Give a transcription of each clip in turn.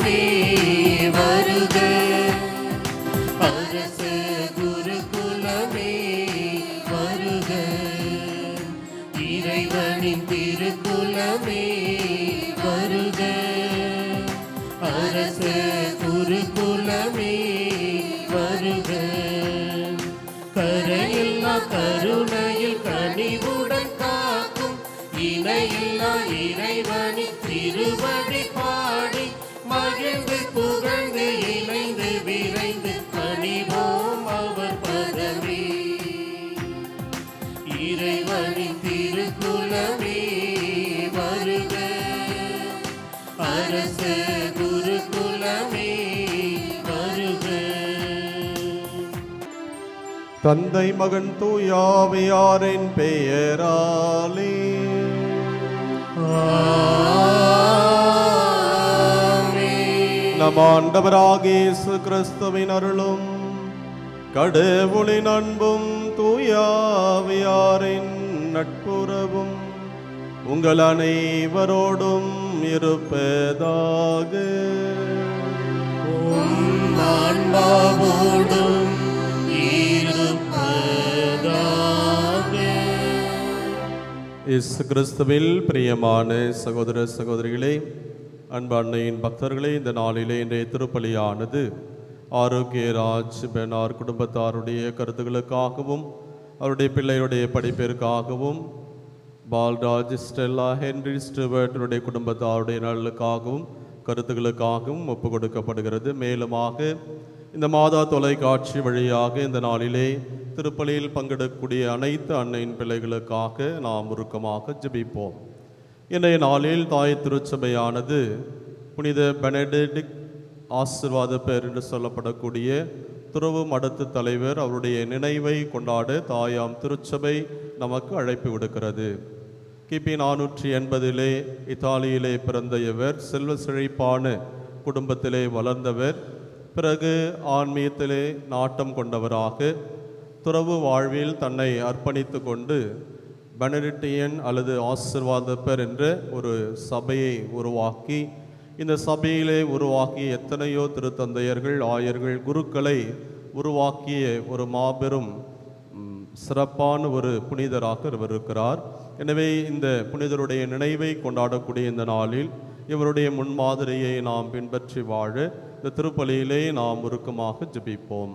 குருகுலமே வருக, அரச குருகுலமே வருக, இறைவனின் திருக்குலமே வருக, அரச குருகுலமே வருக, கரையில்லா கருணையில் கனிவுடன் காக்கும் இணையில்லா இறைவனின் திருவடி பாடி மகிழ்ந்து புகழ்ந்து இணைந்து விரைந்து பணிவோம் அவர் பதவி. இறைவனின் திருக்குலமே வருக, அரச குருகுலமே வருக. தந்தை மகன் தூயாவியாரின் பெயராலே நம் ஆண்டவராகிய இயேசு கிறிஸ்துவின் அருளும் கடவுளின் அன்பும் தூயாவியாரின் நட்புறவும் உங்கள் அனைவரோடும் இருப்பதாக. ஆன்மாவோடும் இயேசு கிறிஸ்துவில் பிரியமான சகோதர சகோதரிகளே, அன்பு அன்னையின் பக்தர்களே, இந்த நாளிலே இன்றைய திருப்பலியானது ஆரோக்கியராஜ் பெனார் குடும்பத்தாருடைய கருத்துக்களுக்காகவும் அவருடைய பிள்ளையுடைய படிப்பிற்காகவும் பால்ராஜ் ஸ்டெல்லா ஹென்ரி ஸ்டூவர்ட்டுடைய குடும்பத்தாருடைய நலனுக்காகவும் கருத்துக்களுக்காகவும் ஒப்பு கொடுக்கப்படுகிறது. மேலுமாக இந்த மாதா தொலைக்காட்சி வழியாக இந்த நாளிலே திருப்பலியில் பங்கெடுக்கக்கூடிய அனைத்து அன்னையின் பிள்ளைகளுக்காக நாம் உருக்கமாக ஜெபிப்போம். இன்றைய நாளில் தாய் திருச்சபையானது புனித பெனடிக்ட் ஆசீர்வாத பேர் என்று சொல்லப்படக்கூடிய துறவு மடத்து தலைவர் அவருடைய நினைவை கொண்டாட தாயாம் திருச்சபை நமக்கு அழைப்பு விடுக்கிறது. கிபி 480 இத்தாலியிலே பிறந்த இவர் செல்வ செழிப்பான குடும்பத்திலே வளர்ந்தவர். பிறகு ஆன்மீகத்திலே நாட்டம் கொண்டவராக துறவு வாழ்வில் தன்னை அர்ப்பணித்து கொண்டு பெனடிக்டியன் அல்லது ஆசீர்வாதப்பர் என்ற ஒரு சபையை உருவாக்கி, இந்த சபையிலே உருவாக்கிய எத்தனையோ திருத்தந்தையர்கள், ஆயர்கள், குருக்களை உருவாக்கிய ஒரு மாபெரும் சிறப்பான ஒரு புனிதராக இவர் இருக்கிறார். எனவே இந்த புனிதருடைய நினைவை கொண்டாடக்கூடிய இந்த நாளில் இவருடைய முன்மாதிரியை நாம் பின்பற்றி வாழ இந்த திருப்பலியிலே நாம் உருக்கமாக ஜெபிப்போம்.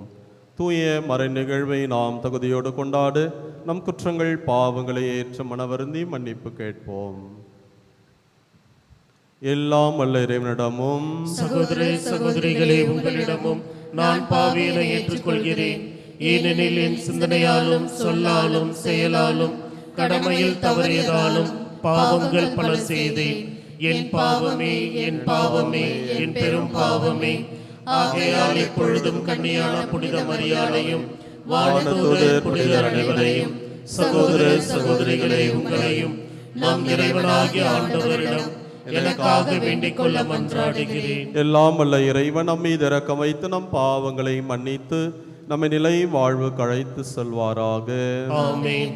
தூய மறை நிகழ்வை நாம் தகுதியோடு கொண்டாடு நம் குற்றங்கள் பாவங்களை ஏற்ற மனவருந்தி மன்னிப்பு கேட்போம். எல்லாம் வல்ல இறைவனிடமும் சகோதர சகோதரிகளே உங்களிடமும் நான் பாவியனை ஏற்றுக்கொள்கிறேன். ஏனெனில் என் சிந்தனையாலும் சொல்லாலும் செயலாலும் கடமையில் தவறியதாலும் பாவங்கள் பல செய்தேன். என் பாவமே, என் பாவமே, என் பெரும் பாவமே. ஆகையால் எப்பொழுதும் கன்னியான புனித மரியாதையும் வானதூதர் புனிதர் அனைவரையும் சகோதர சகோதரிகளே உங்களையும் நம் இறைவனாகிய ஆண்டவரிடம் எனக்காக வேண்டிக் கொள்ள மன்றாடுகிறேன். எல்லாம் வல்ல இறைவன் நம் மீது இரக்கம் வைத்து நம் பாவங்களை மன்னித்து நம்மை நிலை வாழ்வு கழைத்து செல்வாராக. ஆமென்.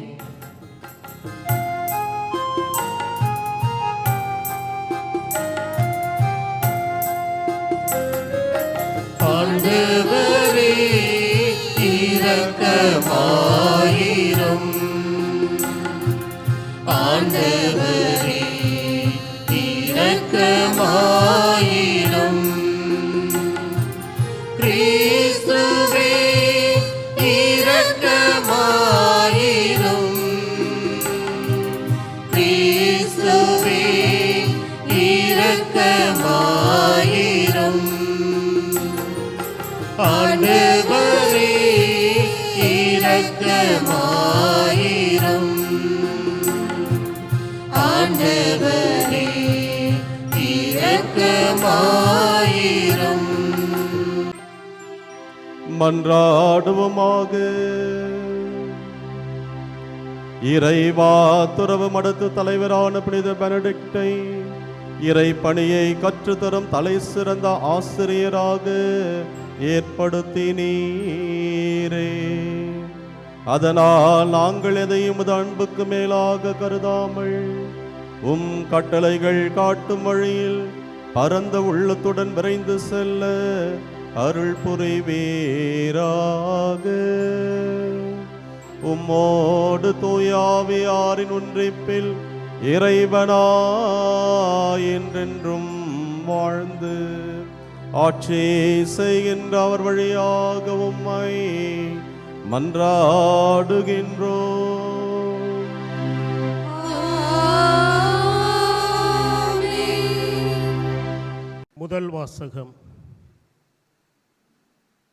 ஆண்டவரே இரக்கமாயிரும். ஆண்டவரே இரக்கமாயிரும். கிறிஸ்துவே இரக்கமாயிரும். கிறிஸ்துவே இரக்கமாயிரும். ஆண்டவரே இரக்கமாயிரும். ஆண்டவரே இரக்கமாயிரும். மன்றாடுவோமாக. இறைவா, துறவு மடத்து தலைவரான புனித பெனடிக்டை இறை பணியை கற்றுத்தரும் தலை சிறந்த ஆசிரியராக ஏற்படுத்தினீரே. அதனால் நாங்கள் எதையும் உமது அன்புக்கு மேலாக கருதாமல் உம் கட்டளைகள் காட்டும் வழியில் பரந்த உள்ளத்துடன் விரைந்து செல்ல அருள் புரிவீராக. உம்மோடு தூயாவியாரின் ஒன்றிப்பில் இறைவனாய் என்றென்றும் வாழ்ந்து ஆட்சி செய்கின்ற அவர் வழியாக உம்மை மன்றாடுகின்றோம். முதல் வாசகம்.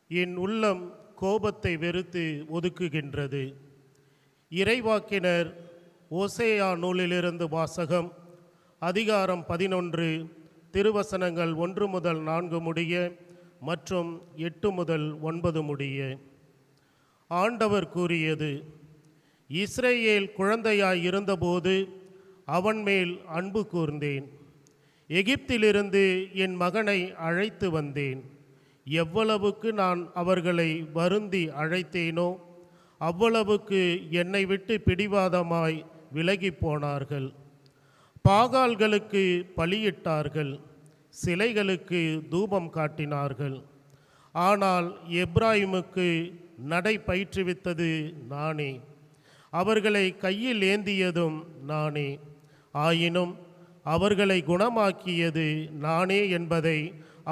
என் உள்ளம் கோபத்தை வெறுத்து ஒதுக்குகின்றது. இறைவாக்கினர் ஓசேயா நூலிலிருந்து வாசகம். அதிகாரம் 11, திருவசனங்கள் 1 முதல் 4 முடிய மற்றும் 8 முதல் 9 முடிய. ஆண்டவர் கூறியது: இஸ்ரேல் குழந்தையாய் இருந்தபோது அவன் மேல் அன்பு கூர்ந்தேன். எகிப்திலிருந்து என் மகனை அழைத்து வந்தேன். எவ்வளவுக்கு நான் அவர்களை வருந்தி அழைத்தேனோ அவ்வளவுக்கு என்னை விட்டு பிடிவாதமாய் விலகி போனார்கள். பாகால்களுக்கு பலியிட்டார்கள், சிலைகளுக்கு தூபம் காட்டினார்கள். ஆனால் எப்ராயிமுக்கு நடை பயிற்றுவித்தது நானே, அவர்களை கையில் ஏந்தியதும் நானே. ஆயினும் அவர்களை குணமாக்கியது நானே என்பதை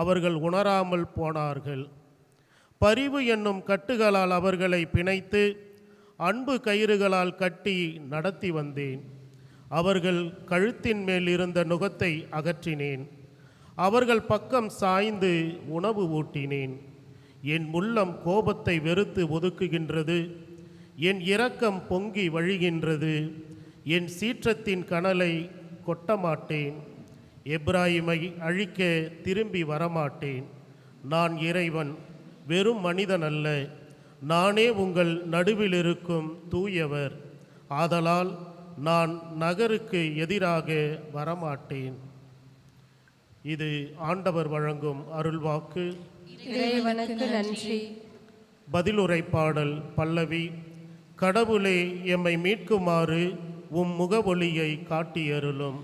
அவர்கள் உணராமல் போனார்கள். பரிவு என்னும் கட்டுகளால் அவர்களை பிணைத்து அன்பு கயிறுகளால் கட்டி நடத்தி வந்தேன். அவர்கள் கழுத்தின் மேல் இருந்த நுகத்தை அகற்றினேன். அவர்கள் பக்கம் சாய்ந்து உணவு ஊட்டினேன். என் உள்ளம் கோபத்தை வெறுத்து ஒதுக்குகின்றது. என் இரக்கம் பொங்கி வழிகின்றது. என் சீற்றத்தின் கனலை கொட்டமாட்டேன். எப்ராயிமை அழிக்க திரும்பி வரமாட்டேன். நான் இறைவன், வெறும் மனிதன் அல்ல. நானே உங்கள் நடுவில் இருக்கும் தூயவர். ஆதலால் நான் நகருக்கு எதிராக வரமாட்டேன். இது ஆண்டவர் வழங்கும் அருள்வாக்கு. இறைவனுக்கு நன்றி. பதிலுரை பாடல் பல்லவி. கடவுளே, எம்மை மீட்குமாறு உம் முகவொளியை காட்டியருளும்.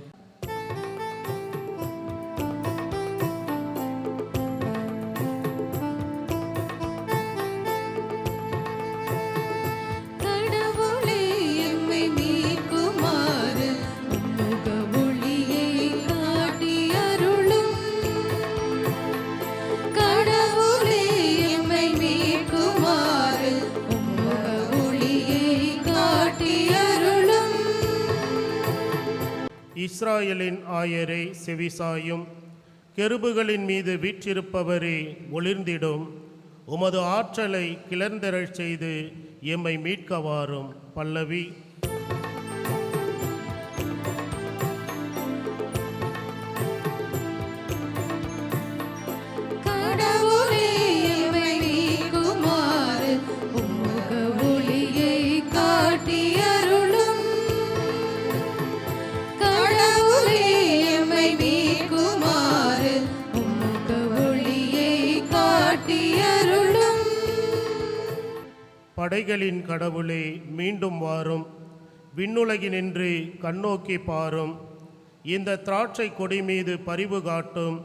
இஸ்ராயலின் ஆயரை செவிசாயும், கெருபுகளின் மீது வீற்றிருப்பவரே ஒளிர்ந்திடும். உமது ஆற்றலை கிளர்ந்தெழச் செய்து எம்மை மீட்க வாரும். பல்லவி. படைகளின் கடவுளே, மீண்டும் வாரும். விண்ணுலகினின்று கண்ணோக்கி பாரும். இந்த திராட்சை கொடி மீது பரிவு காட்டும்.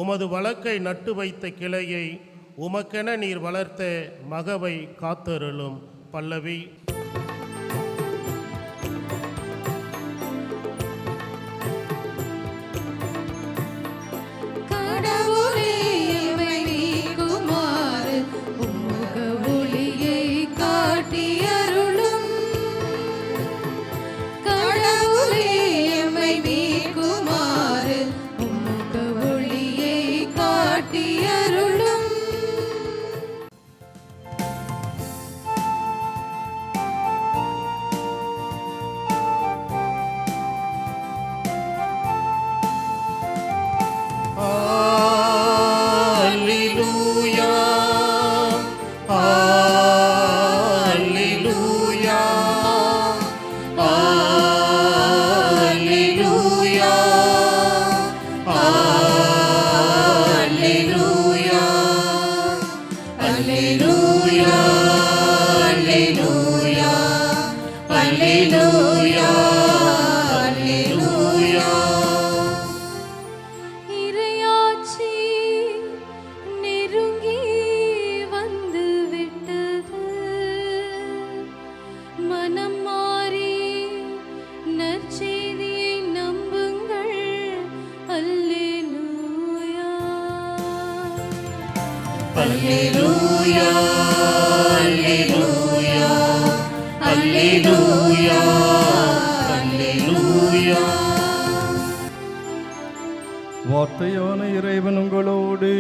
உமது வழக்கை நட்டு வைத்த கிளையை, உமக்கென நீர் வளர்த்த மகவை காத்தருளும். பல்லவி. இறை அல்லேலூயா அல்லேலூயா அல்லேலூயா அல்லேலூயா. வார்த்தையான இறைவன் உங்களோடு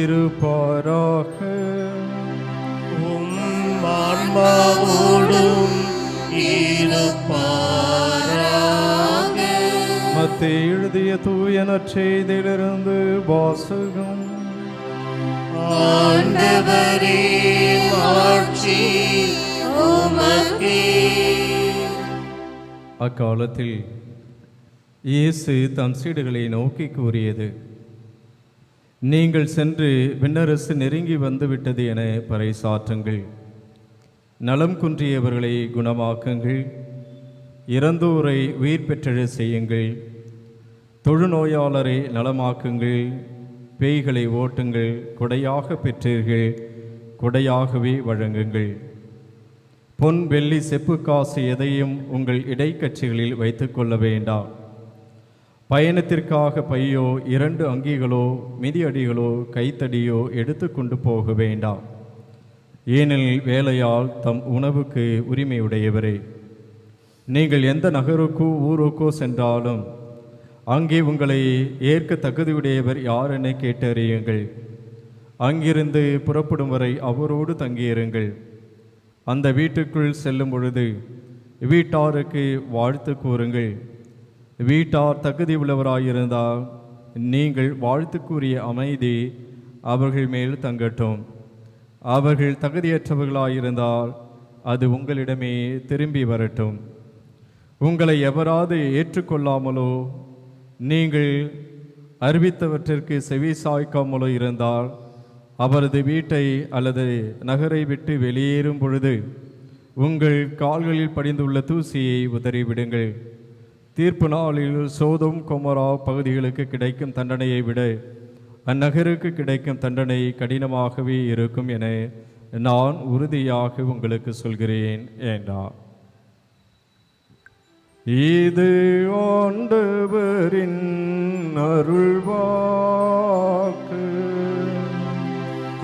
இருப்பாராக. உம் ஆன்மாவோடும் இருப்பாராக. மத்தேயு எழுதிய தூய நற்செய்தியிலிருந்து வாசகம். ஆண்டவரே மாட்சி உமக்கே. அக்காலத்தில் இயேசு தம் சீடர்களை நோக்கி கூறியது, நீங்கள் சென்று விண்ணரசு நெருங்கி வந்துவிட்டது என பறைசாற்றுங்கள். நலம் குன்றியவர்களை குணமாக்குங்கள், இறந்தோரை உயிர் பெற்றெழ செய்யுங்கள், தொழுநோயாளரை நலமாக்குங்கள், பேய்களை ஓட்டுங்கள், கொடையாக பெற்றீர்கள், கொடையாகவே வழங்குங்கள். பொன் வெள்ளி செப்பு காசு எதையும் உங்கள் இடைக்கட்சிகளில் வைத்துக்கொள்ள வேண்டாம். பயணத்திற்காக பையோ 2 அங்கிகளோ மிதியடிகளோ கைத்தடியோ எடுத்து கொண்டு போக வேண்டாம். ஏனெனில் வேலையால் தம் உணவுக்கு உரிமையுடையவரே. நீங்கள் எந்த நகருக்கோ ஊருக்கோ சென்றாலும் அங்கே உங்களை ஏற்க தகுதியுடையவர் யார் என கேட்டறியுங்கள். அங்கிருந்து புறப்படும் வரை அவரோடு தங்கியிருங்கள். அந்த வீட்டுக்குள் செல்லும் பொழுது வீட்டாருக்கு வாழ்த்து கூறுங்கள். வீட்டார் தகுதி உள்ளவராயிருந்தால் நீங்கள் வாழ்த்துக்குரிய அமைதி அவர்கள் மேல் தங்கட்டும். அவர்கள் தகுதியற்றவர்களாயிருந்தால் அது உங்களிடமே திரும்பி வரட்டும். உங்களை எவராது ஏற்றுக்கொள்ளாமலோ நீங்கள் அறிவித்தவற்றிற்கு செவி சாய்க்காமலோ இருந்தால் அவரது வீட்டை அல்லது நகரை விட்டு வெளியேறும் பொழுது உங்கள் கால்களில் படிந்துள்ள தூசியை உதறிவிடுங்கள். தீர்ப்பு நாளில் சோதோம் கொமோரா பகுதிகளுக்கு கிடைக்கும் தண்டனையை விட அந்நகருக்கு கிடைக்கும் தண்டனை கடினமாகவே இருக்கும் என நான் உறுதியாக உங்களுக்கு சொல்கிறேன் என்றார். இது ஆண்டவரின் அருள்வாக்கு.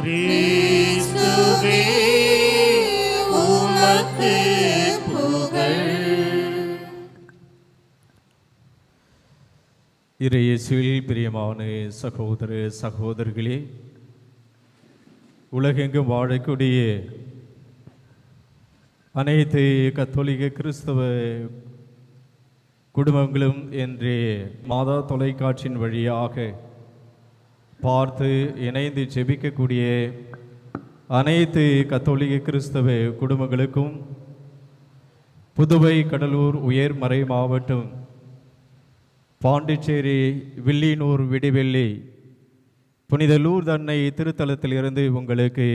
கிறிஸ்துவே உமக்கு புகழ். இறையேசுவில் பிரியமான சகோதர சகோதரிகளே, உலகெங்கும் வாழக்கூடிய அனைத்து கத்தோலிக்க கிறிஸ்தவ குடும்பங்களும் என்று மாதா தொலைக்காட்சியின் வழியாக பார்த்து இணைந்து ஜெபிக்கக்கூடிய அனைத்து கத்தோலிக்க கிறிஸ்தவ குடும்பங்களுக்கும் புதுவை கடலூர் உயர்மறை மாவட்டம் பாண்டிச்சேரி வில்லியனூர் விடிவெள்ளி புனித லூர்து அன்னை திருத்தலத்திலிருந்து உங்களுக்கு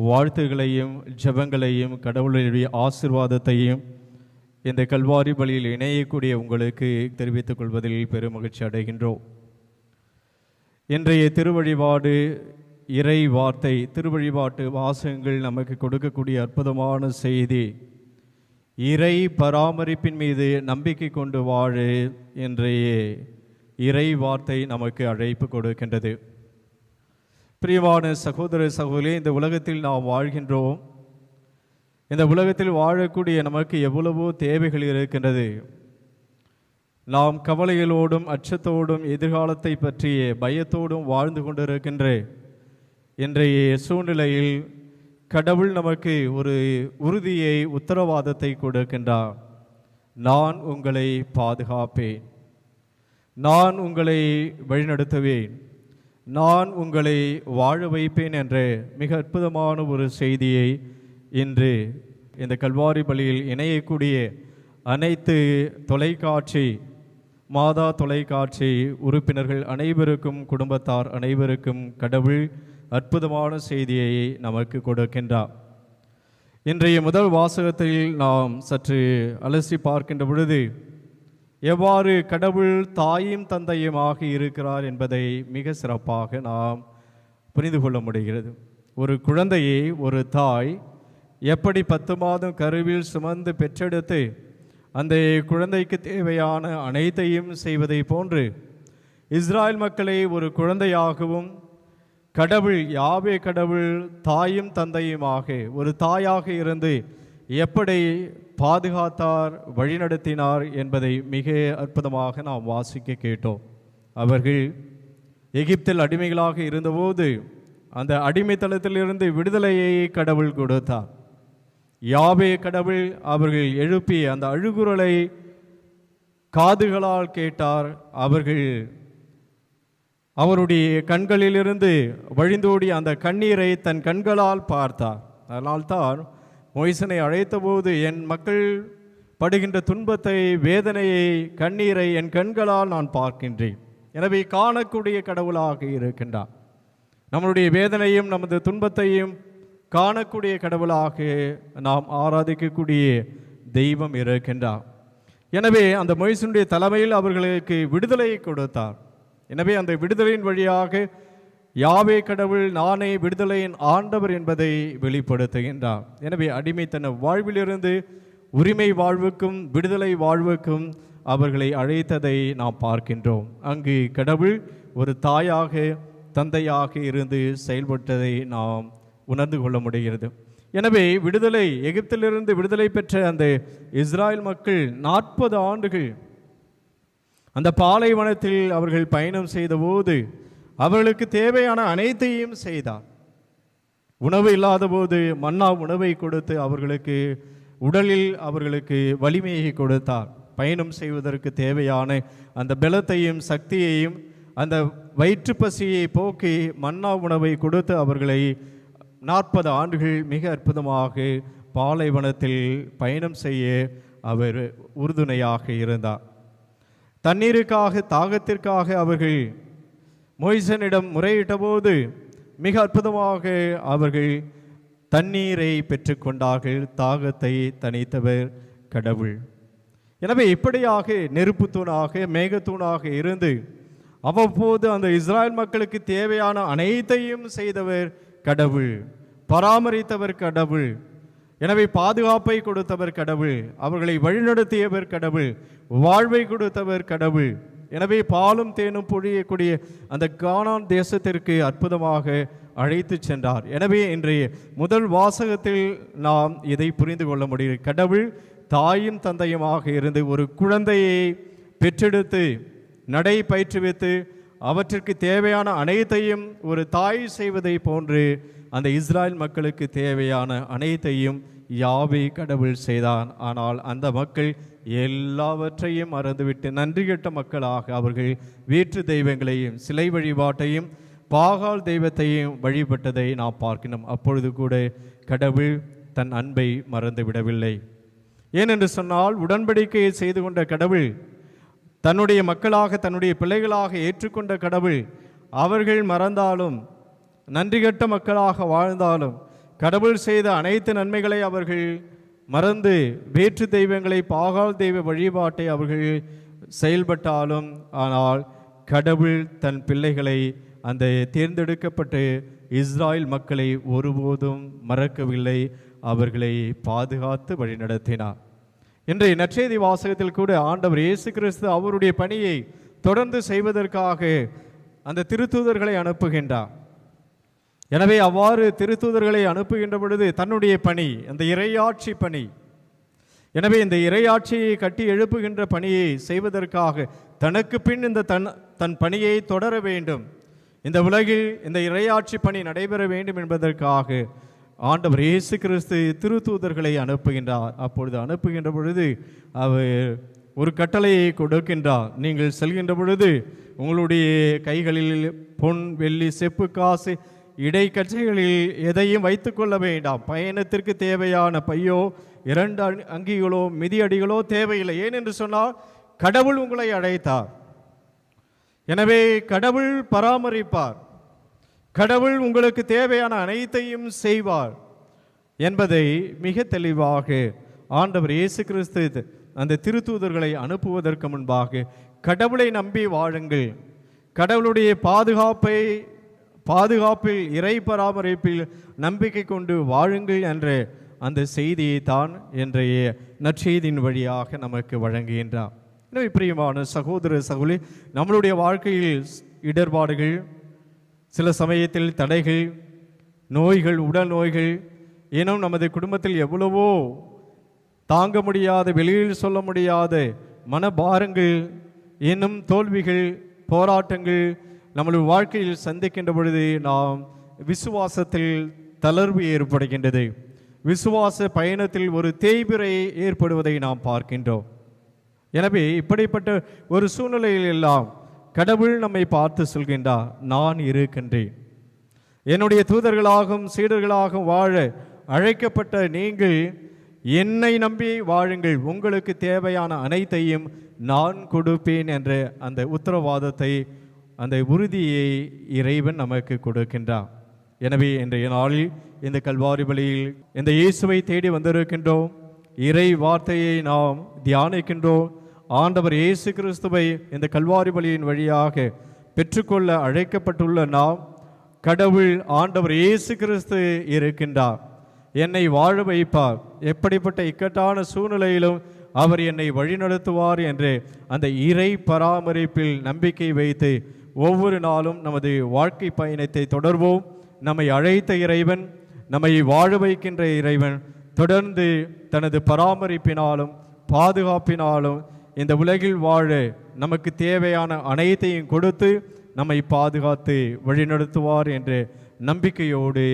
வாழ்த்துகளையும் ஜெபங்களையும் கடவுளுடைய ஆசீர்வாதத்தையும் இந்த கல்வாரி பலியில் இணையக்கூடிய உங்களுக்கு தெரிவித்துக் கொள்வதில் பெருமகிழ்ச்சி அடைகின்றோம். இன்றைய திருவழிபாடு இறை வார்த்தை திருவழிபாட்டு வாசகங்கள் நமக்கு கொடுக்கக்கூடிய அற்புதமான செய்தி, இறை பராமரிப்பின் மீது நம்பிக்கை கொண்டு வாழ இன்றைய இறை வார்த்தை நமக்கு அழைப்பு கொடுக்கின்றது. பிரியமான சகோதர சகோதரி, இந்த உலகத்தில் நாம் வாழ்கின்றோம். இந்த உலகத்தில் வாழக்கூடிய நமக்கு எவ்வளவோ தேவைகள் இருக்கின்றது. நாம் கவலைகளோடும் அச்சத்தோடும் எதிர்காலத்தை பற்றிய பயத்தோடும் வாழ்ந்து கொண்டிருக்கின்ற இன்றைய சூழ்நிலையில் கடவுள் நமக்கு ஒரு உறுதியை உத்தரவாதத்தை கொடுக்கின்றார். நான் உங்களை பாதுகாப்பேன், நான் உங்களை வழிநடத்துவேன், நான் உங்களை வாழ வைப்பேன் என்ற மிக அற்புதமான ஒரு செய்தியை இன்று இந்த கல்வாரி பலியில் இணையக்கூடிய அனைத்து தொலைக்காட்சி மாதா தொலைக்காட்சி உறுப்பினர்கள் அனைவருக்கும் குடும்பத்தார் அனைவருக்கும் கடவுள் அற்புதமான செய்தியை நமக்கு கொடுக்கின்றார். இன்றைய முதல் வாசகத்தில் நாம் சற்று அலசி பார்க்கின்ற பொழுது எவ்வாறு கடவுள் தாயும் தந்தையுமாக இருக்கிறார் என்பதை மிக சிறப்பாக நாம் புரிந்து கொள்ள முடிகிறது. ஒரு குழந்தையை ஒரு தாய் எப்படி 10 மாதம் கருவில் சுமந்து பெற்றெடுத்து அந்த குழந்தைக்கு தேவையான அனைத்தையும் செய்வதை போன்று இஸ்ராயல் மக்களை ஒரு குழந்தையாகவும் கடவுள் யாவே கடவுள் தாயும் தந்தையுமாக ஒரு தாயாக இருந்து எப்படி பாதுகாத்தார் வழிநடத்தினார் என்பதை மிக அற்புதமாக நாம் வாசிக்க கேட்டோம். அவர்கள் எகிப்தில் அடிமைகளாக இருந்தபோது அந்த அடிமைத்தளத்திலிருந்து விடுதலையை கடவுள் கொடுத்தார். யாவே கடவுள் அவர்கள் எழுப்பிய அந்த அழுகுரலை காதுகளால் கேட்டார். அவர்கள் அவருடைய கண்களிலிருந்து வழிந்தோடிய அந்த கண்ணீரை தன் கண்களால் பார்த்தார். அதனால்தான் மோய்சனை அழைத்தபோது என் மக்கள் படுகின்ற துன்பத்தை, வேதனையை, கண்ணீரை என் கண்களால் நான் பார்க்கின்றேன். எனவே காணக்கூடிய கடவுளாக இருக்கின்றார். நம்முடைய வேதனையும் நமது துன்பத்தையும் காணக்கூடிய கடவுளாக நாம் ஆராதிக்கக்கூடிய தெய்வம் இருக்கின்றார். எனவே அந்த மோய்சனுடைய தலைமையில் அவர்களுக்கு விடுதலையை கொடுத்தார். எனவே அந்த விடுதலையின் வழியாக யாவே கடவுள் நானே விடுதலையின் ஆண்டவர் என்பதை வெளிப்படுத்துகின்றார். எனவே அடிமைத்தன வாழ்விலிருந்து உரிமை வாழ்வுக்கும் விடுதலை வாழ்வுக்கும் அவர்களை அழைத்ததை நாம் பார்க்கின்றோம். அங்கு கடவுள் ஒரு தாயாக தந்தையாக இருந்து செயல்பட்டதை நாம் உணர்ந்து கொள்ள முடிகிறது. எனவே விடுதலை, எகிப்திலிருந்து விடுதலை பெற்ற அந்த இஸ்ராயல் மக்கள் 40 ஆண்டுகள் அந்த பாலைவனத்தில் அவர்கள் பயணம் செய்தபோது அவர்களுக்கு தேவையான அனைத்தையும் செய்தார். உணவு இல்லாத போது மன்னா உணவை கொடுத்து அவர்களுக்கு உடலில் அவர்களுக்கு வலிமையை கொடுத்தார். பயணம் செய்வதற்கு தேவையான அந்த பலத்தையும் சக்தியையும் அந்த வயிற்று பசியை போக்கி மன்னா உணவை கொடுத்து அவர்களை 40 ஆண்டுகள் மிக அற்புதமாக பாலைவனத்தில் பயணம் செய்ய அவர் உறுதுணையாக இருந்தார். தண்ணீருக்காக, தாகத்திற்காக அவர்கள் மோய்சனிடம் முறையிட்ட போது மிக அற்புதமாக அவர்கள் தண்ணீரை பெற்றுக்கொண்டார்கள். தாகத்தை தணித்தவர் கடவுள். எனவே இப்படியாக நெருப்பு தூணாக, மேகத்தூணாக இருந்து அவ்வப்போது அந்த இஸ்ராயல் மக்களுக்கு தேவையான அனைத்தையும் செய்தவர் கடவுள், பராமரித்தவர் கடவுள். எனவே பாதுகாப்பை கொடுத்தவர் கடவுள், அவர்களை வழிநடத்தியவர் கடவுள், வாழ்வை கொடுத்தவர் கடவுள். எனவே பாலும் தேனும் பொழியக்கூடிய அந்த கானான் தேசத்திற்கு அற்புதமாக அழைத்து சென்றார். எனவே இன்றைய முதல் வாசகத்தில் நாம் இதை புரிந்து கொள்ள முடியும். கடவுள் தாயும் தந்தையுமாக இருந்து ஒரு குழந்தையை பெற்றெடுத்து நடை பயிற்றுவித்து அவற்றிற்கு தேவையான அனைத்தையும் ஒரு தாய் செய்வதை போன்று அந்த இஸ்ராயல் மக்களுக்கு தேவையான அனைத்தையும் யாவே கடவுள் செய்தான். ஆனால் அந்த மக்கள் எல்லாவற்றையும் மறந்துவிட்டு நன்றி கெட்ட மக்களாக அவர்கள் வேற்று தெய்வங்களையும் சிலை வழிபாட்டையும் பாகால் தெய்வத்தையும் வழிபட்டதை நாம் பார்க்கணும். அப்பொழுது கூட கடவுள் தன் அன்பை மறந்துவிடவில்லை. ஏனென்று சொன்னால் உடன்படிக்கையை செய்து கொண்ட கடவுள், தன்னுடைய மக்களாக தன்னுடைய பிள்ளைகளாக ஏற்றுக்கொண்ட கடவுள், அவர்கள் மறந்தாலும் நன்றி கெட்ட மக்களாக வாழ்ந்தாலும் கடவுள் செய்த அனைத்து நன்மைகளை அவர்கள் மறந்து வேற்று தெய்வங்களை, பாகால் தெய்வ வழிபாட்டை அவர்கள் செயல்பட்டாலும், ஆனால் கடவுள் தன் பிள்ளைகளை, அந்த தேர்ந்தெடுக்கப்பட்ட இஸ்ராயல் மக்களை ஒருபோதும் மறக்கவில்லை. அவர்களை பாதுகாத்து வழிநடத்தினார். இன்றைய நற்செய்தி வாசகத்தில் கூட ஆண்டவர் இயேசு கிறிஸ்து அவருடைய பணியை தொடர்ந்து செய்வதற்காக அந்த திருத்தூதர்களை அனுப்புகின்றார். எனவே அவ்வாறு திருத்தூதர்களை அனுப்புகின்ற பொழுது தன்னுடைய பணி, அந்த இறையாட்சி பணி, எனவே இந்த இறையாட்சியை கட்டி எழுப்புகின்ற பணியை செய்வதற்காக தனக்கு பின் இந்த தன் பணியை தொடர வேண்டும், இந்த உலகில் இந்த இறையாட்சி பணி நடைபெற வேண்டும் என்பதற்காக ஆண்டவர் இயேசு கிறிஸ்து திருத்தூதர்களை அனுப்புகின்றார். அப்பொழுது அனுப்புகின்ற பொழுது அவர் ஒரு கட்டளையை கொடுக்கின்றார். நீங்கள் செல்கின்ற பொழுது உங்களுடைய கைகளில் பொன், வெள்ளி, செப்பு காசு, இடைக்கச்சைகளில் எதையும் வைத்துக்கொள்ள வேண்டாம். பயணத்திற்கு தேவையான பையோ, 2 அங்கிகளோ, மிதியடிகளோ தேவையில்லை. ஏனென்று சொன்னால் கடவுள் உங்களை அழைத்தார். எனவே கடவுள் பராமரிப்பார், கடவுள் உங்களுக்கு தேவையான அனைத்தையும் செய்வார் என்பதை மிக தெளிவாக ஆண்டவர் இயேசு கிறிஸ்து அந்த திருத்தூதர்களை அனுப்புவதற்கு முன்பாக கடவுளை நம்பி வாழுங்கள், கடவுளுடைய பாதுகாப்பில் இறை பராமரிப்பில் நம்பிக்கை கொண்டு வாழுங்கள் என்ற அந்த செய்தியை தான் இன்றைய நற்செய்தியின் வழியாக நமக்கு வழங்குகின்றார். எனவே பிரியமான சகோதர சகோதரி, நம்மளுடைய வாழ்க்கையில் இடர்பாடுகள், சில சமயத்தில் தடைகள், நோய்கள், உடல் நோய்கள், இன்னும் நமது குடும்பத்தில் எவ்வளவோ தாங்க முடியாத, வெளியில் சொல்ல முடியாத மனபாரங்கள், இன்னும் தோல்விகள், போராட்டங்கள் நம்முடைய வாழ்க்கையில் சந்திக்கின்ற பொழுது நாம் விசுவாசத்தில் தளர்வு ஏற்படுகின்றது. விசுவாச பயணத்தில் ஒரு தேய்பிறை ஏற்படுவதை நாம் பார்க்கின்றோம். எனவே இப்படிப்பட்ட ஒரு சூழ்நிலையில் எல்லாம் கடவுள் நம்மை பார்த்து சொல்கின்றார், நான் இருக்கின்றேன். என்னுடைய தூதர்களாகவும் சீடர்களாகவும் வாழ அழைக்கப்பட்ட நீங்கள் என்னை நம்பி வாழுங்கள், உங்களுக்கு தேவையான அனைத்தையும் நான் கொடுப்பேன் என்ற அந்த உத்தரவாதத்தை, அந்த உறுதியை இறைவன் நமக்கு கொடுக்கின்றார். எனவே இன்றைய நாளில் இந்த கல்வாரி பலியில் இந்த இயேசுவை தேடி வந்திருக்கின்றோம். இறை வார்த்தையை நாம் தியானிக்கின்றோம். ஆண்டவர் இயேசு கிறிஸ்துவை இந்த கல்வாரி பலியின் வழியாக பெற்றுக்கொள்ள அழைக்கப்பட்டுள்ள நாம், கடவுள் ஆண்டவர் இயேசு கிறிஸ்து இருக்கின்றார், என்னை வாழ வைப்பார், எப்படிப்பட்ட இக்கட்டான சூழ்நிலையிலும் அவர் என்னை வழிநடத்துவார் என்று அந்த இறை பராமரிப்பில் நம்பிக்கை வைத்து ஒவ்வொரு நாளும் நமது வாழ்க்கை பயணத்தை தொடர்வோம். நம்மை அழைத்த இறைவன், நம்மை வாழ வைக்கின்ற இறைவன் தொடர்ந்து தனது பராமரிப்பினாலும் பாதுகாப்பினாலும் இந்த உலகில் வாழ நமக்கு தேவையான அனைத்தையும் கொடுத்து நம்மை பாதுகாத்து வழிநடத்துவார் என்ற நம்பிக்கையோடு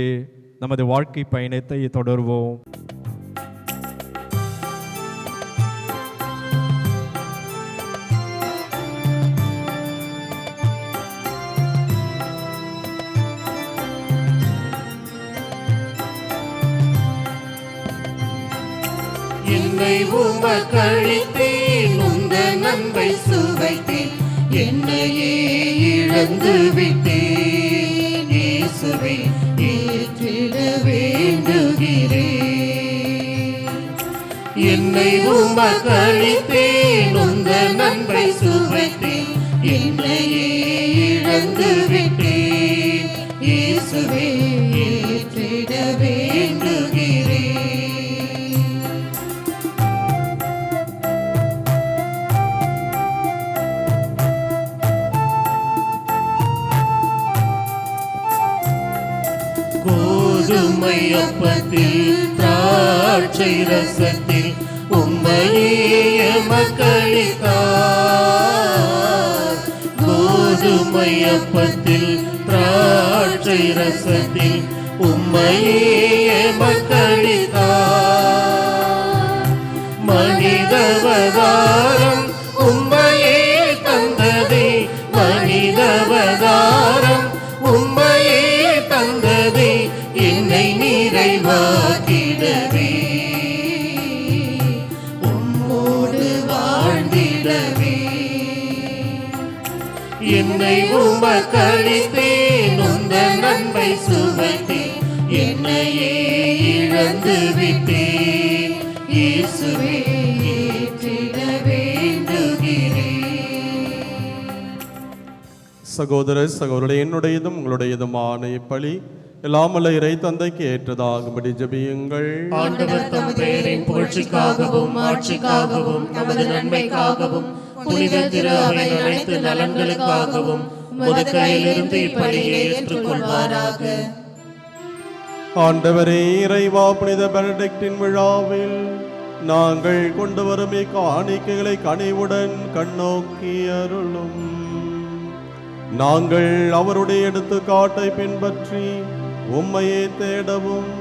நமது வாழ்க்கை பயணத்தை தொடர்வோம். என்னை உமக்களித்தேன், உந்த நன்மை சுவைத்தேன், என்னையே இழந்து விட்டேன். இயேசுவே ஏற்றிட வேண்டுகிறேன். என்னை உமக்களித்தேன், உந்த நன்மை சுவைத்தேன், என்னையே இழந்து விட்டேன். இயேசுவே ஏற்றிட வேண்டுகிறேன். கோதுமை அப்பத்தில் திராட்சை ரசத்தில் உம்மையே எமக்களித்தார். கோதுமை அப்பத்தில் திராட்சை ரசத்தில் உம்மையே எமக்களித்தார். மனிதவதாரம் உம்மையே தந்ததே, மனிதவதாரம் உம்மையே தந்ததே, என்னை நிறைவாக்கிடவே, உம்மோடு வாழ்ந்திடவே. என்னை உமக்களித்தேன், உந்த நன்மை சுவைத்தேன், என்னையே இழந்து விட்டேன். இயேசுவே ஏற்றிட வேண்டுகிறேன். சகோதர சகோதரர்களே, என்னுடையதும் உங்களுடையதுமான இப்பலி எல்லாம் வல்ல இறை தந்தைக்கு ஏற்றதாகும்படி ஜெபியுங்கள். ஆண்டவர் தம் பெயரின் புகழ்ச்சிக்காகவும் ஆட்சிக்காகவும் நமது நன்மைக்காகவும் புனித திரு அவை அனைத்து நலன்களுக்காகவும் உமது கையிலிருந்து இப்பலியை ஏற்றுக்கொள்வாராக. ஆண்டவரே இறைவா, புனித பெனடிக்டின் விழாவில் நாங்கள் கொண்டு வரும் காணிக்கைகளை கனிவுடன் கண்ணோக்கி அருளும். நாங்கள் அவருடைய எடுத்துக்காட்டை பின்பற்றி உம்மையே தேடவும்,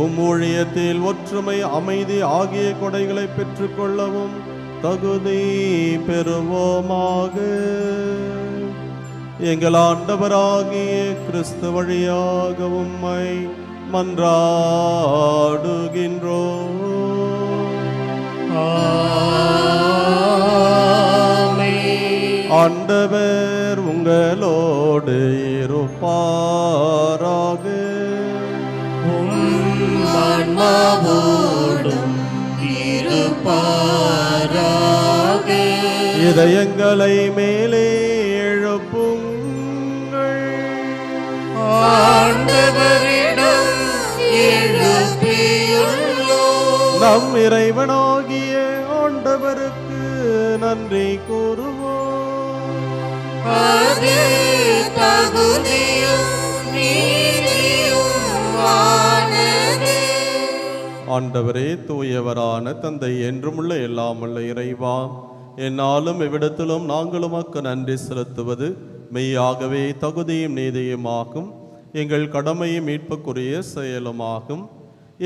உம் ஊழியத்தில் ஒற்றுமை, அமைதி ஆகிய கொடைகளை பெற்றுக்கொள்ளவும் தகுதி பெறுவோமாக. எங்கள் ஆண்டவராகிய கிறிஸ்து வழியாக உம்மை மன்றாடுகின்றோம். ஆண்டவர் உங்களோடு இருப்பாராக. ஆன்மாவோடும் இருப்பாராக. இதயங்களை மேலே எழுப்புங்கள். ஆண்டவரிடம் எழுப்பியுள்ளோம். நம் இறைவனாகிய ஆண்டவருக்கு நன்றி கூறுவோம். அது தகுதியும் நீதியும் ஆனது. ஆண்டவரே, தூயவரான தந்தை, என்றுமுள்ள எல்லாமுள்ள இறைவா, என்னாலும் எவ்விடத்திலும் நாங்கள் உமக்கு நன்றி செலுத்துவது மெய்யாகவே தகுதியும் நீதியுமாகும். எங்கள் கடமையும் மீட்புக்குரிய செயலுமாகும்.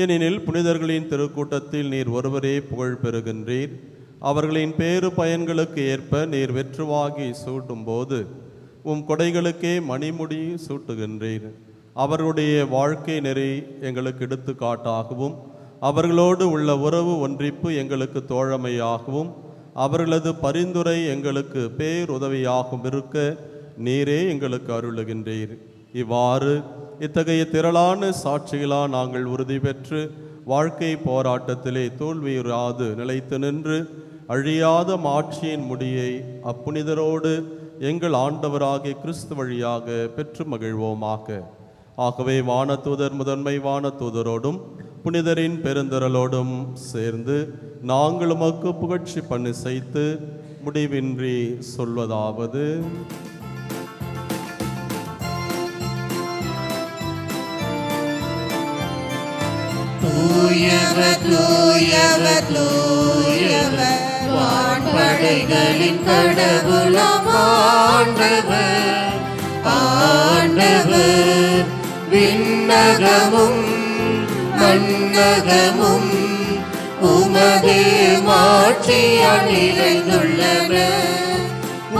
ஏனெனில் புனிதர்களின் திருக்கூட்டத்தில் நீர் ஒருவரே புகழ் பெறுகின்றீர். அவர்களின் பேறு பயன்களுக்கு ஏற்ப நீர் வெற்றுவாகி சூட்டும்போது கொடைகளுக்கே மணிமுடி சூட்டுகின்றீர். அவர்களுடைய வாழ்க்கை நெறி எங்களுக்கு எடுத்துக்காட்டாகவும், அவர்களோடு உள்ள உறவு ஒன்றிப்பு எங்களுக்கு தோழமையாகவும், அவர்களது பரிந்துரை எங்களுக்கு பேருதவியாகவும் இருக்க நீரே எங்களுக்கு அருளுகின்றீர். இவ்வாறு இத்தகைய திரளான சாட்சிகளால் நாங்கள் உறுதி பெற்று வாழ்க்கை போராட்டத்திலே தோல்வியுறாது நிலைத்து நின்று அழியாத மாட்சியின் முடியை அப்புனிதரோடு எங்கள் ஆண்டவராகிய கிறிஸ்து வழியாக பெற்று மகிழ்வோமாக. ஆகவே வானதூதர் முதன்மை வானதூதரோடும் புனிதரின் பெருந்திரளோடும் சேர்ந்து நாங்கள் உமக்கு புகழ்ச்சி பண்ணி செய்து முடிவின்றி சொல்வதாவது: தூயவர் தூயவர் தூயவர் வான்படைகளின் கடவுளாம் ஆண்டவர். ஆண்டவர் விண்ணகமும் மண்ணகமும் உமது மாட்சியால் நிறைந்துள்ளன.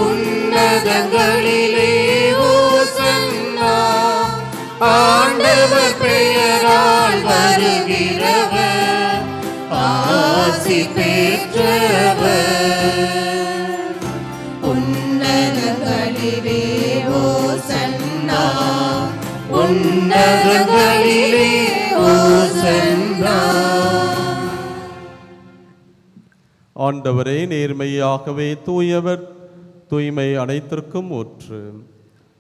உன்னதங்களிலே ஓசன்னா. ஆண்டவர் பெயரால் வருகிறவர் ஆசி பெற்றவர். உன்னதங்களிலே ஓசன்னா. உன்னதங்களிலே ஓசன்னா. ஆண்டவரே, நேர்மையாகவே தூயவர், தூய்மை அனைத்திற்கும் ஊற்று.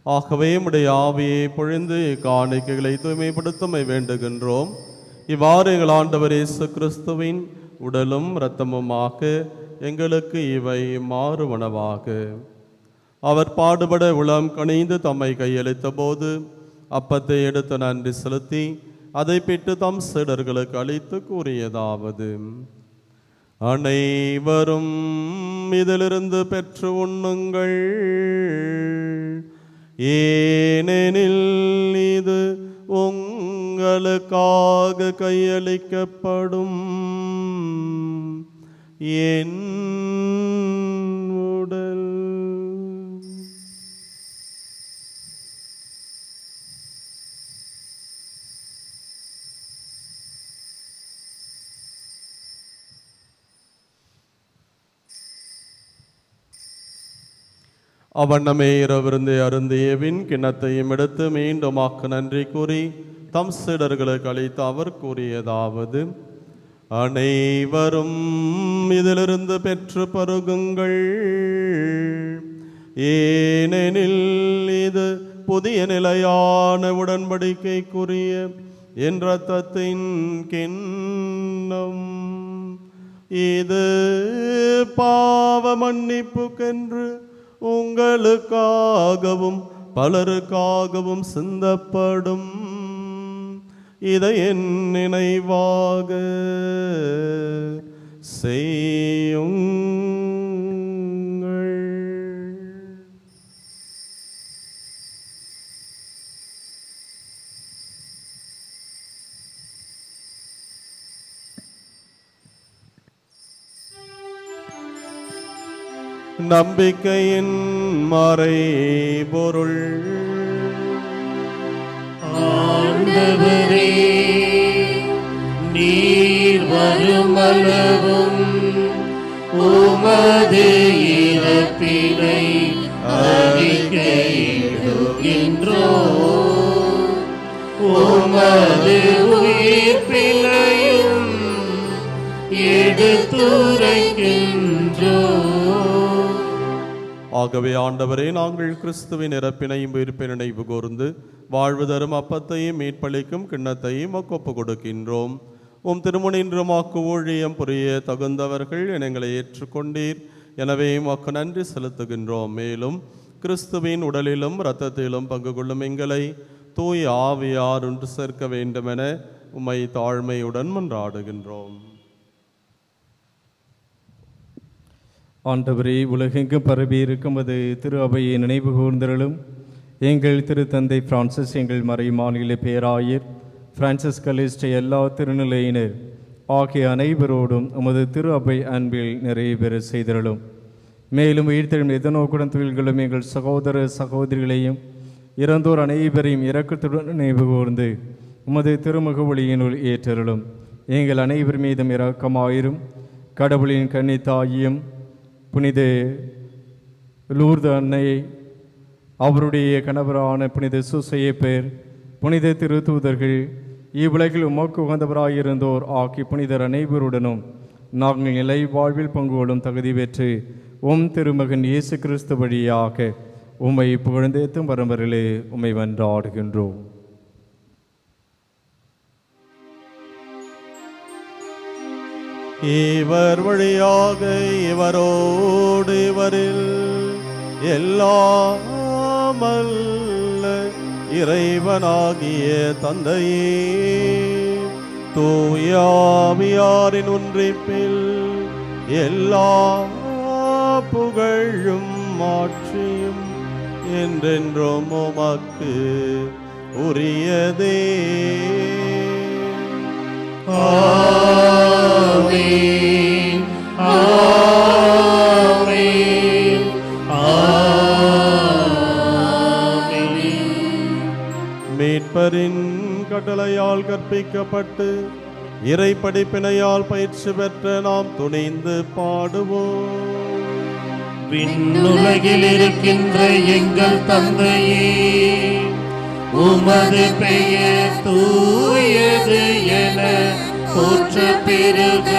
ஆகவே உம்முடைய ஆவியை பொழிந்து காணிக்கைகளை தூய்மைப்படுத்தமை வேண்டுகின்றோம். இவ்வாறு எங்கள் ஆண்டவர் இயேசு கிறிஸ்துவின் உடலும் இரத்தமுமாக எங்களுக்கு இவை மாறுவனவாக. அவர் பாடுபட உளம் கனிந்து தம்மை கையளித்த போது அப்பத்தை எடுத்து நன்றி செலுத்தி அதை பிட்டு தம் சீடர்களுக்கு அளித்து கூறியதாவது: அனைவரும் இதிலிருந்து பெற்று உண்ணுங்கள். ஏனெனில் இது உங்களுக்காக கையளிக்கப்படும் என் உடல். அவண்ணமே இரவிருந்தை அருந்தியவின் கிண்ணத்தையும் எடுத்து மீண்டுமாக்கு நன்றி கூறி தம் சீடர்களுக்கு அளித்து அவர் கூறியதாவது: அனைவரும் இதிலிருந்து பெற்று பருகுங்கள். ஏனெனில் இது புதிய நிலையான உடன்படிக்கைக்குரிய என் இரத்தத்தின் கிண்ணம். இது பாவ மன்னிப்புக்கென்று உங்களுக்காகவும் பலருக்காகவும் சிந்தப்படும். இதை என் நினைவாக செய்யுங்கள். நம்பிக்கையின் மறைபொருள். ஆண்டவரே, நீர் வருமளவும் உமது இறப்பினை அறிக்கையிடுகின்றோம். உமது உயிர்ப்பினையும் எடுத்துரைக்கின்றோம். ஆகவே ஆண்டவரே, நாங்கள் கிறிஸ்துவின் இறப்பினையும் உயிர்ப்பினை நினைவு கூர்ந்து வாழ்வு தரும் அப்பத்தையும் மீட்பளிக்கும் கிண்ணத்தையும் ஒப்பு கொடுக்கின்றோம். உம் திருமுனின்றும் வாக்கு ஊழியம் புரிய தகுந்தவர்கள் எங்களை ஏற்றுக்கொண்டீர். எனவே உமக்கு நன்றி செலுத்துகின்றோம். மேலும் கிறிஸ்துவின் உடலிலும் இரத்தத்திலும் பங்கு கொள்ளும் எங்களை தூய் ஆவியார் ஒன்று சேர்க்க வேண்டுமென உம்மை தாழ்மையுடன் மன்றாடுகின்றோம். ஆண்டவரே, உலகெங்கும் பரவி இருக்கும் அது திரு அவையை நினைவு கூர்ந்தருளும். எங்கள் திருத்தந்தை பிரான்சிஸ், எங்கள் மறை மாநில பேராயர் பிரான்சிஸ் கலிஸ்ட், எல்லா திருநிலையினர் ஆகிய அனைவரோடும் உமது திரு அவை அன்பில் நிறைய பெற செய்தருளும். மேலும் உயிர்த்தெழும் எதனோக்குடன் தொழில்களும் எங்கள் சகோதர சகோதரிகளையும் இறந்தோர் அனைவரையும் இரக்கத்துடன் நினைவு கூர்ந்து உமது திருமுக ஒளியினுள் ஏற்றருளும். எங்கள் அனைவர் மீதும் இரக்கமாயிரும். கடவுளின் கன்னித்தாயும் புனித லூர்து அன்னையை, அவருடைய கணவரான புனித சூசையப்பர், புனித திருத்தூதர்கள், இவ்வுலகில் உமக்கு உகந்தவராயிருந்தோர் ஆக்கி புனிதர் அனைவருடனும் நாங்கள் நிலை வாழ்வில் பங்கு கொள்ளும் தகுதி பெற்று திருமகன் இயேசு கிறிஸ்து வழியாக உம்மை புகழ்ந்தேத்தும் வரம்பரிலே உம்மை வென்றாடுகின்றோம். இவர் வழியாக இவரோடு இவரில் எல்லாமல்ல இறைவனாகிய தந்தையே, தூயாவியாரின் ஒன்றிப்பில் எல்லா புகழும் மாற்றியும் என்றென்றும் உமக்கு உரியதே. ஆமென், ஆமென், ஆமென். மீட்பரின் கட்டளையால் கற்பிக்கப்பட்டு இறை படிப்பினையால் பயிற்சி பெற்ற நாம் துணிந்து பாடுவோம். விண்ணுலகில் இருக்கின்ற எங்கள் தந்தையே, உமது பெயர் தூயது என போற்ற பெருக.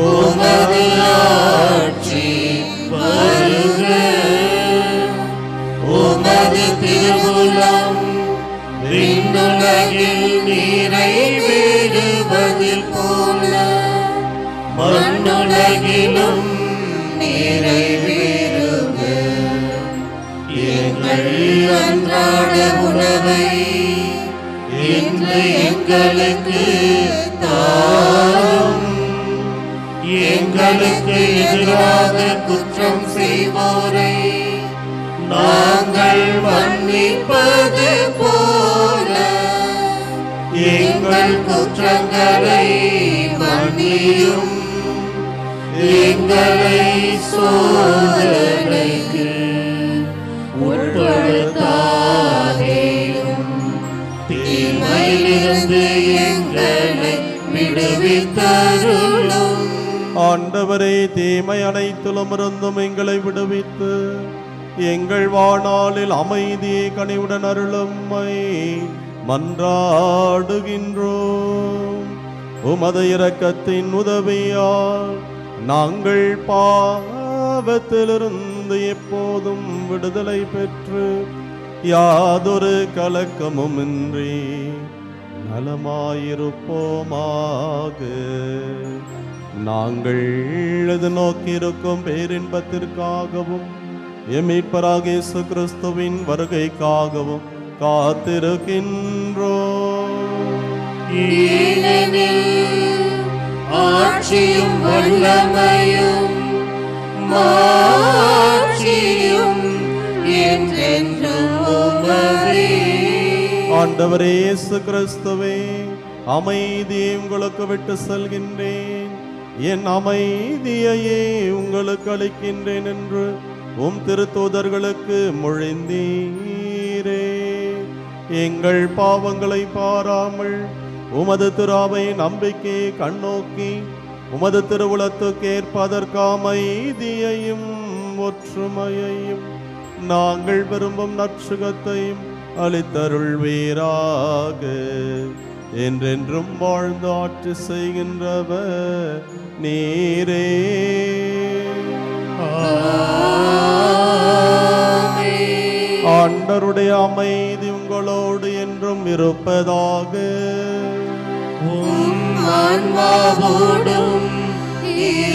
உமது ஆட்சி வருக. உமது திருவுளம் விண்ணுலகில் நிறைவேறுவதில் போல மண்ணுலகிலும் நிறைவேறுக. எங்கள் அன்றாட உணவை இன்று எங்களுக்கு தாரும். எங்களுக்கு எதிராக குற்றம் செய்வோரை நாங்கள் மன்னிப்பது போல எங்கள் குற்றங்களை மன்னியும். எங்களை சோதனைக்கு உட்படுத்தாதேயும், தீமையிலிருந்து எங்களை விடுவித்தருளும். ஆண்டவரே, தீமை அனைத்திலும் இருந்தும் எங்களை விடுவித்து எங்கள் வாழ்நாளில் அமைதியை கனிவுடன் அருளும்மை மன்றாடுகின்றோம். உமது இரக்கத்தின் உதவியால் நாங்கள் பாவத்திலிருந்து எப்போதும் விடுதலை பெற்று யாதொரு கலக்கமும் இன்றி நலமாயிருப்போமாக. நாங்கள் எதிர்நோக்கியிருக்கும் பேரின்பத்திற்காகவும் மீட்பராகிய இயேசு கிறிஸ்துவின் வருகைக்காகவும் காத்திருக்கின்றோம். ஆட்சியும் வல்லமையும் மாட்சியும் என்றென்றும் உமதே. ஆண்டவரே இயேசு கிறிஸ்துவே, அமைதியை உங்களுக்கு விட்டு செல்கின்றேன், என் அமைதியையே உங்களுக்கு அளிக்கின்றேன் என்று திருத்தூதர்களுக்கு மொழிந்தீரே. எங்கள் பாவங்களை பாராமல் உமது திராவை நம்பிக்கையை கண்ணோக்கி உமது திருவுளத்துக்கு ஏற்பதற்கு அமைதியையும் ஒற்றுமையையும் நாங்கள் விரும்பும் நற்சுகத்தையும் அளித்தருள்வீராக. என்றென்றும் வாழ்ந்து ஆட்சி செய்கின்றவர் நீரே. ஆண்டவருடைய அமைதி உங்களோடு என்றும் இருப்பதாக. ஆன்மாவோடும்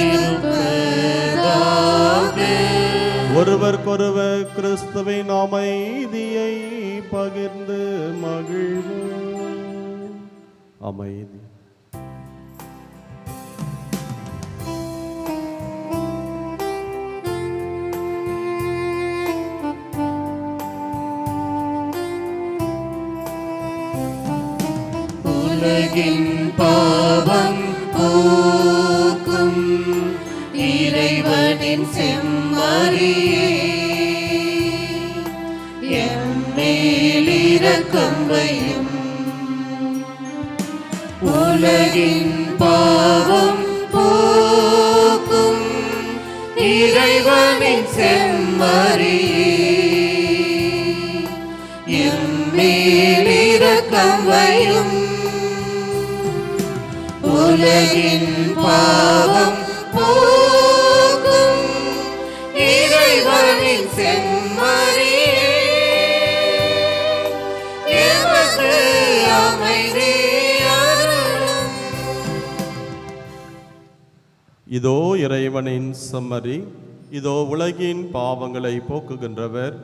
இருப்பதாக. ஒரு ஒருவருக்கொருவர் கிறிஸ்துவின் அமைதியை பகிர்ந்து மகிழ்வோம். அமைதி. உலகின் பாவம் போக்கும் இறைவனின் செம்மறியே, எம்மேல் இரக்கம் வையும். உலகின் பாவம் போக்கும் இறைவனின் செம்மறியே, எம்மேல் இரக்கம் வையும். உலகின் பாவம் போக்கும் இறைவனின் செம்மறியே, எமக்கு அமைதி அருளும். இதோ இறைவனின் செம்மறி, இதோ உலகின் பாவங்களை போக்குகின்றவர்.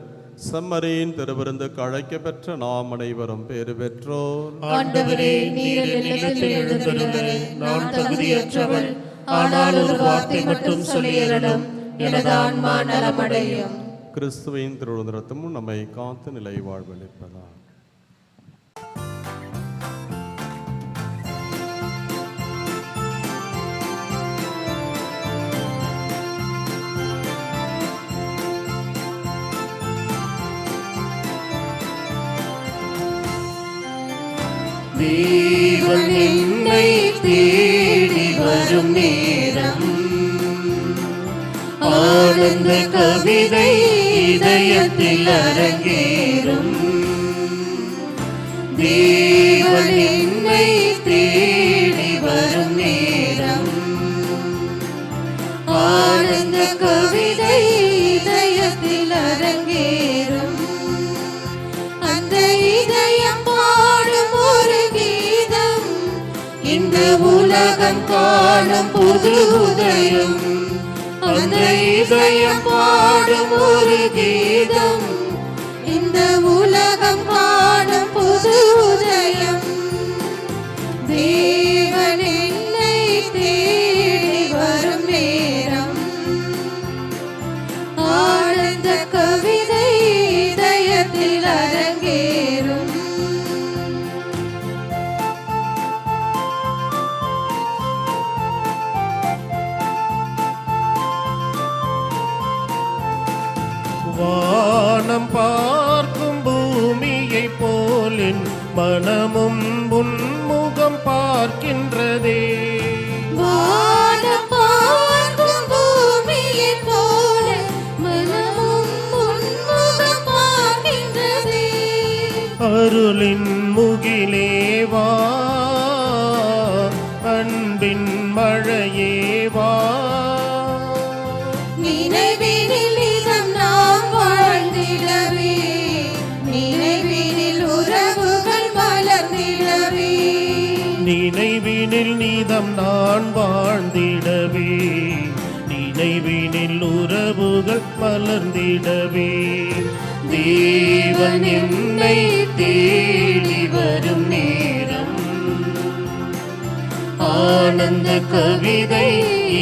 செம்மறியின் திருவிருந்துக்கு அழைக்கப்பெற்ற நாம் அனைவரும் பேறு பெற்றோர். ஆண்டவரே, நீர் என்னிடத்தில் எழுந்தருளுங்கள். நான் தகுதியற்றவள், ஆனால் ஒரு வார்த்தை மட்டும் சொல்லியருளும், எனது ஆன்மா நலமடையும். கிறிஸ்துவின் திருவிருந்தமும் நம்மை காத்து நிலை வாழ்வளிப்பதா. தேவன் என்னை தேடி வரும் நேரம், ஆனந்த கவிதை இதயத்தில் அரங்கேறும். தேவன் என்னை தேடி வரும் நேரம், ஆனந்த கவிதை இதயத்தில் அரங்கேறும். அந்த இதயம் பாடும் ஒரு கீதம், இந்த உலகம் காணும் புது உதயம். அந்த இதயம் பாடும் ஒரு கீதம், இந்த உலகம் காணும் புது உதயம். தேவன் என்னை தேடி வரும் நேரம், ஆனந்த கவிதை இதயத்தில் அரங்கேறும். வானம் பார்க்கும் பூமியை போலின் மனமும் உன்முகம் பார்க்கின்றதே. வானம் பார்க்கும் பூமியை போல மனமும் உன்முகம் பார்க்கின்றதே. அருளின் முகிலேவா, அன்பின் மழையேவா, நினைவினில் இதம் நாம் வாழ்ந்திடவே, நினைவினில் உறவுகள் மலர்ந்திடவே. நினைவினில் நீதம் நான் வாழ்ந்திடவே, நினைவினில் உறவுகள் மலர்ந்திடவே. தேவன் என்னை தேடி வரும் நேரம், ஆனந்த கவிதை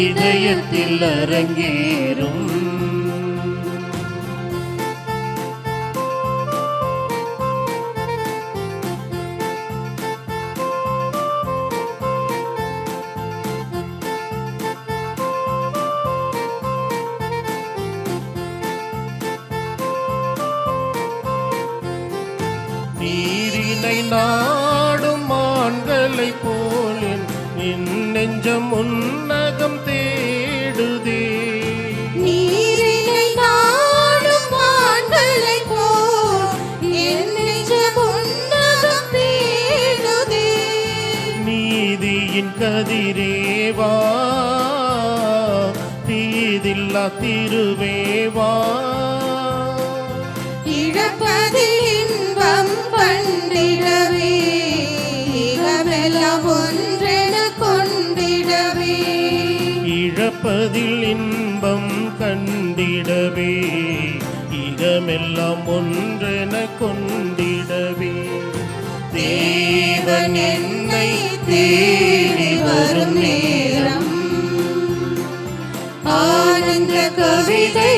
இதயத்தில் அரங்கேறும். நீரினை நாடும் மான்களை போலின் என் நெஞ்சம் உன்னகம் தேடுதே. நீரினை நாடும் மான்களை போல் என் நெஞ்சம் உன்னதம் தேடுதே. நீதியின் கதிரேவா, தீதில்லா திருவேவா, இழப்பதில் இன்பம் கண்டிடவே, இகமெல்லாம் ஒன்றென கொண்டிடவே. இழப்பதில் இன்பம் கண்டிடவே, உள்ளமெல்லாம் ஒன்றென கொண்டிடவே தேவன் என்னை தேடி வரும் நேரம் ஆனந்த கவிதை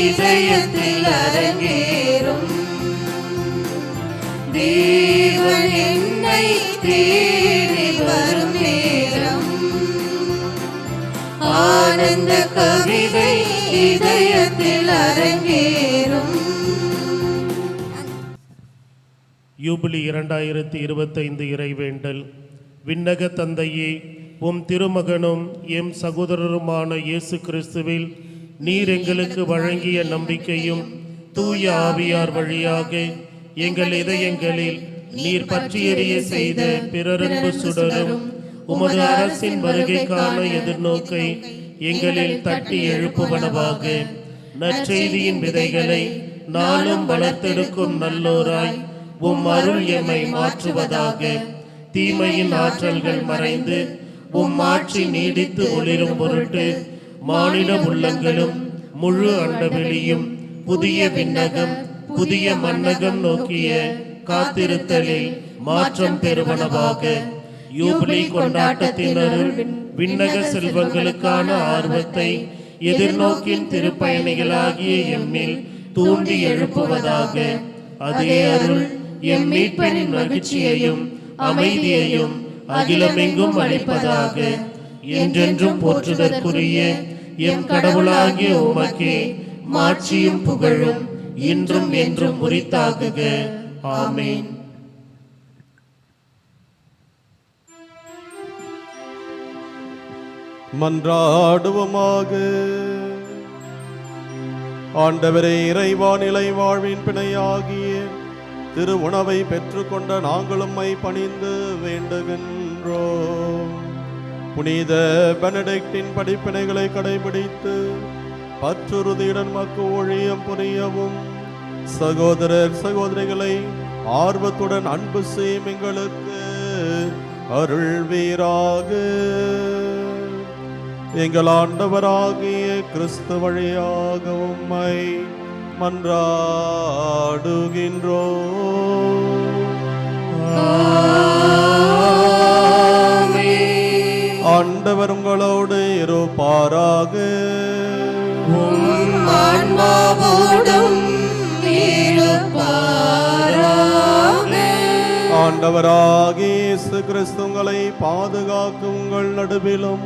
இதயத்தில் அரங்கேறும். தேவன் என்னை தேடி வரும் நேரம் ஆனந்த கவிதை இதயத்தில் அரங்கேறும். யூபிலி 2025 இறைவேண்டல். விண்ணக தந்தையே, உம் திருமகனும் எம் சகோதரருமான இயேசு கிறிஸ்துவில் நீர் எங்களுக்கு வழங்கிய நம்பிக்கையும் தூய ஆவியார் வழியாக எங்கள் இதயங்களில் நீர் பற்றி எரிய செய்த பிறரன்பு சுடரும் உமது அரசின் வருகைக்கான எதிர்நோக்கை எங்களில் தட்டி எழுப்புவனவாக நற்செய்தியின் விதைகளை நாளும் வளர்த்தெடுக்கும் நல்லோராய் உம் அருள் எம்மை மாற்றுவதாக. தீமையின் ஆற்றல்கள் மறைந்து உம் ஆட்சி நீடித்து ஒளிரும் பொருட்டு மானிட உள்ளங்களும் முழு அண்டவெளியும் புதிய விண்ணகம் புதிய மன்னகம் நோக்கிய காத்திருத்தலில் மாற்றம் பெறுவனவாக. யூபிலி கொண்டாட்டத்தினருள் விண்ணக செல்வங்களுக்கான ஆர்வத்தை எதிர்நோக்கின் திருப்பயணிகளாகிய எம்மில் தூண்டி எழுப்புவதாக. அதே அருள் எம் மீட்பரின் மகிழ்ச்சியையும் அமைதியையும் அகிலமெங்கும் அளிப்பதாக. என்றென்றும் போற்றுதற்குரிய எம் கடவுளாகிய உமக்கே மாட்சியும் புகழும் இன்றும் என்றும் உரித்தாகுக. ஆமென். மன்றாடுவோமாக. ஆண்டவரே, இறைவா, நிலை வாழ்வின் பிணையாகிய திரு உணவை பெற்றுக்கொண்ட நாங்கள் உம்மை பணிந்து வேண்டுகின்றோம். புனித பெனடிக்டின் படிப்பினைகளை கடைபிடித்து பற்றுறுதியுடன் மக்கு ஊழியம் புரியவும் சகோதரர் சகோதரிகளை ஆர்வத்துடன் அன்பு செய்யும் எங்களுக்கு அருள்வீராக. எங்கள் ஆண்டவராகிய கிறிஸ்து வழியாக உம்மை மன்றாடுகின்றோம். ஆண்டவர் உங்களோடு இருப்பாராக. ஆண்டவராகிய இயேசு கிறிஸ்து உங்களை பாதுகாக்க உங்கள் நடுவிலும்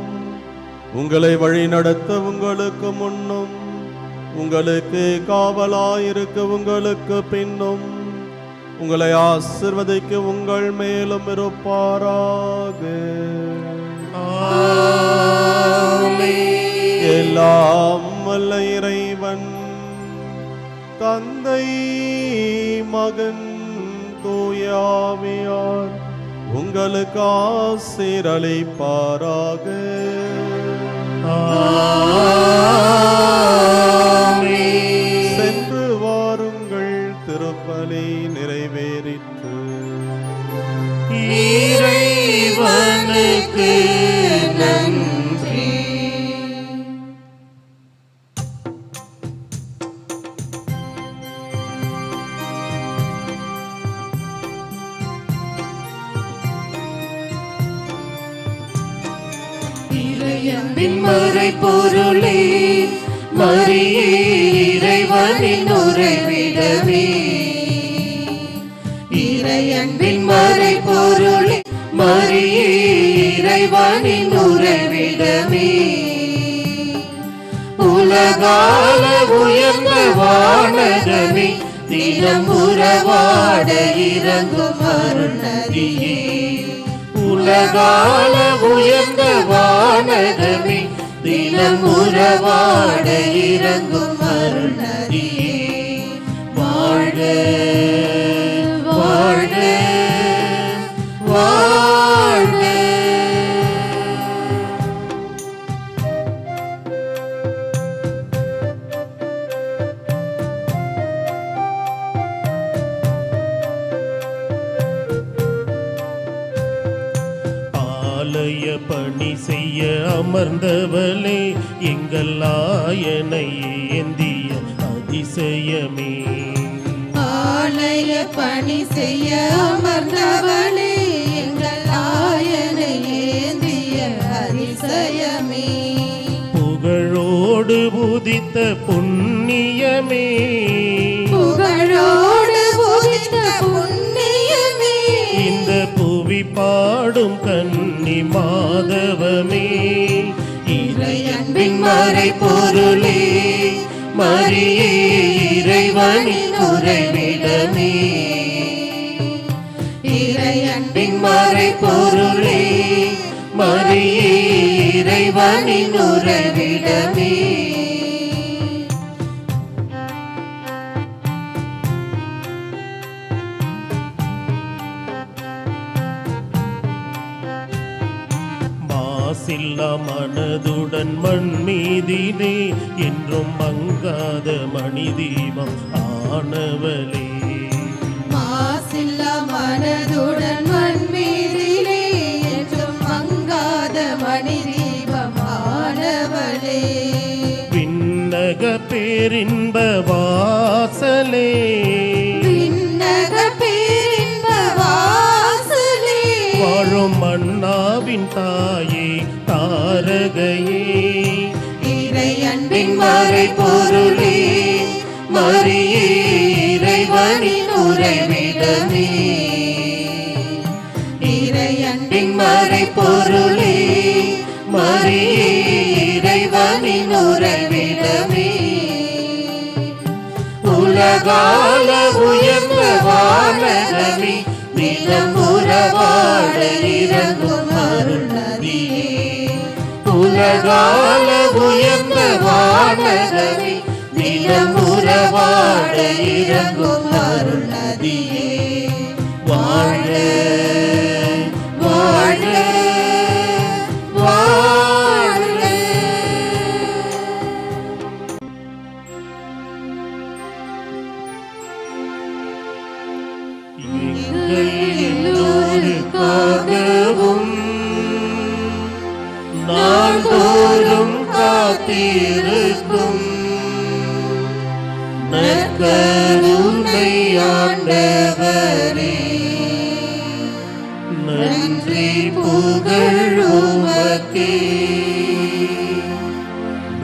உங்களை வழி நடத்த உங்களுக்கு முன்னும் உங்களுக்கு காவலாயிருக்க உங்களுக்கு பின்னும் உங்களை ஆசிர்வதிக்க உங்கள் மேலும் இருப்பாராக. எல்லாம் வல்ல இறைவன் தந்தை மகன் தூயாவியார் உங்களுக்கு ஆசீரளிப்பாராக. சென்று வாருங்கள், திருப்பலி நிறைவேறிற்று. இறைவனுக்கு நன்றி. இறையன்பின் மறைபொருளே, மரியே இறைவனின் உறைவிடமே. இறையன்பின் மறைபொருளே, மரியே இறைவனின் உறைவிடமே. உலகால உயர்ந்த வானகமே, தினம் உறவாட இறங்கும் அருணதியே. உலகால உயர்ந்த வானகமே, தினம் உறவாட இறங்கும் அருணதியே. வாழ்க வாழ்க வாழ்க. ஆலய பணி செய்ய அமர்ந்தவளே, எங்கள் ஆயனை ஏந்திய அதிசய அதிசயமே. ஆலய பணி செய்ய அமர்ந்தவளே எங்கள் ஆயனை ஏந்திய அதிசயமே. புகழோடு உதித்த புண்ணியமே, புகழோடு உதித்த புண்ணியமே. இந்த புவி பாடும் கன்னி மாதவமே. இறையன்பின் மறை பொருளே மரியே இறைவனின் உறைவிடமே. இறையன்பின் மறை பொருளே மரியே இறைவனின் உறைவிடமே. மாசில்லா மனதுடன் மண் மீதிலே என்றும் மங்காத மணி தீபம் ஆனவளே. மாசில்லா மனதுடன் மண் மீதிலே என்றும் மங்காத மணி தீபமானவளே. விண்ணக பேரின்ப வாசலே, விண்ணக பேரின்ப வாசலே. வாழும் மன்னாவின் தாயே தாரகையே. இறையன்பின் மறை பொருளே மரியே இறைவனின் உறைவிடமே. இறையன்பின் மறை பொருளே மரியே இறைவனின் உறைவிடமே. உலகால உயர்ந்த வானகமே நிலம் உறவாட இறங்கும் அருள் நதியே. உலகால உயர்ந்த வானகமே நிலம் உறவாட இறங்கும் அருள் நதியே. வாழ வாழ வாழ. எங்கள் எல்லோருக்காகவும் நாள்தோறும் காத்திருக்கும் நற்கருணை ஆண்டவரே, நன்றி புகழ் உமக்கே.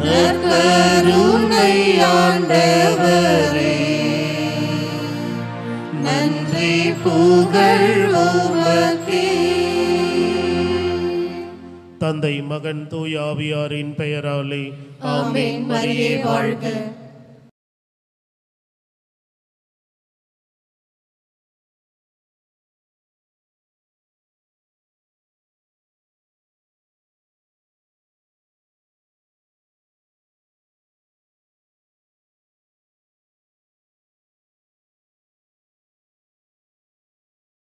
நற்கருணை ஆண்டவரே, நன்றி புகழ் உமக்கே. தந்தை மகன் தூய ஆவியாரின் பெயராலே ஆமென். மரியே வாழ்க.